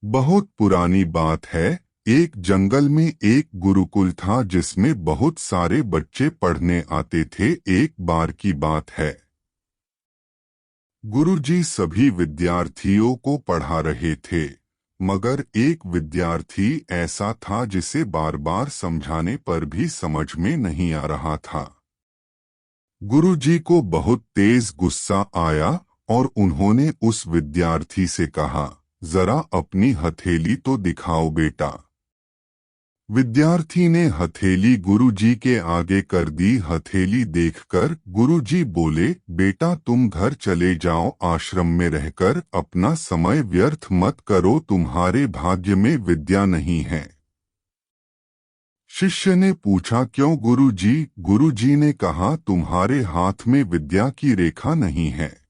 बहुत पुरानी बात है। एक जंगल में एक गुरुकुल था जिसमें बहुत सारे बच्चे पढ़ने आते थे। एक बार की बात है, गुरुजी सभी विद्यार्थियों को पढ़ा रहे थे, मगर एक विद्यार्थी ऐसा था जिसे बार बार समझाने पर भी समझ में नहीं आ रहा था। गुरुजी को बहुत तेज गुस्सा आया और उन्होंने उस विद्यार्थी से कहा, जरा अपनी हथेली तो दिखाओ बेटा। विद्यार्थी ने हथेली गुरुजी के आगे कर दी। हथेली देखकर गुरुजी बोले, बेटा तुम घर चले जाओ, आश्रम में रहकर अपना समय व्यर्थ मत करो, तुम्हारे भाग्य में विद्या नहीं है। शिष्य ने पूछा, क्यों गुरुजी? गुरुजी ने कहा, तुम्हारे हाथ में विद्या की रेखा नहीं है।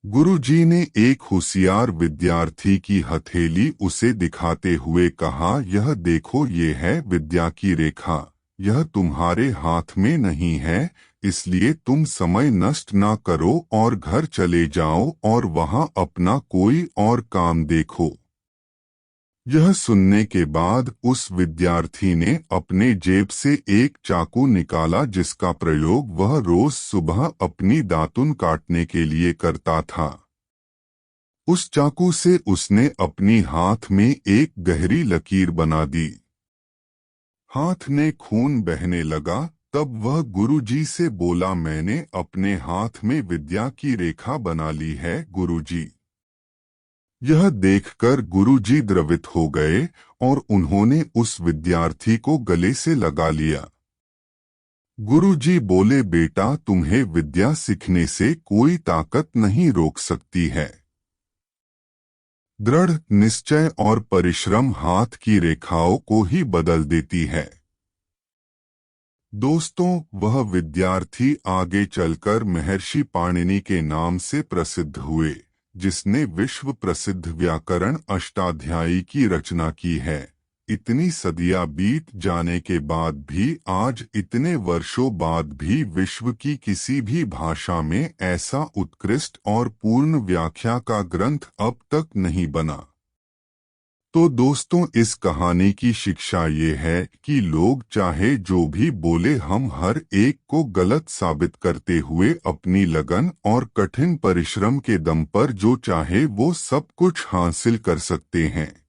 गुरुजी ने एक होशियार विद्यार्थी की हथेली उसे दिखाते हुए कहा, यह देखो, ये है विद्या की रेखा, यह तुम्हारे हाथ में नहीं है, इसलिए तुम समय नष्ट ना करो और घर चले जाओ और वहां अपना कोई और काम देखो। यह सुनने के बाद उस विद्यार्थी ने अपने जेब से एक चाकू निकाला जिसका प्रयोग वह रोज सुबह अपनी दातुन काटने के लिए करता था। उस चाकू से उसने अपनी हाथ में एक गहरी लकीर बना दी। हाथ में खून बहने लगा। तब वह गुरुजी से बोला, मैंने अपने हाथ में विद्या की रेखा बना ली है गुरुजी। यह देखकर गुरुजी द्रवित हो गए और उन्होंने उस विद्यार्थी को गले से लगा लिया। गुरुजी बोले, बेटा तुम्हें विद्या सीखने से कोई ताकत नहीं रोक सकती है। दृढ़ निश्चय और परिश्रम हाथ की रेखाओं को ही बदल देती है। दोस्तों, वह विद्यार्थी आगे चलकर महर्षि पाणिनि के नाम से प्रसिद्ध हुए, जिसने विश्व प्रसिद्ध व्याकरण अष्टाध्यायी की रचना की है। इतनी सदियां बीत जाने के बाद भी आज इतने वर्षों बाद भी विश्व की किसी भी भाषा में ऐसा उत्कृष्ट और पूर्ण व्याख्या का ग्रंथ अब तक नहीं बना। तो दोस्तों, इस कहानी की शिक्षा ये है कि लोग चाहे जो भी बोले, हम हर एक को गलत साबित करते हुए अपनी लगन और कठिन परिश्रम के दम पर जो चाहे वो सब कुछ हासिल कर सकते हैं।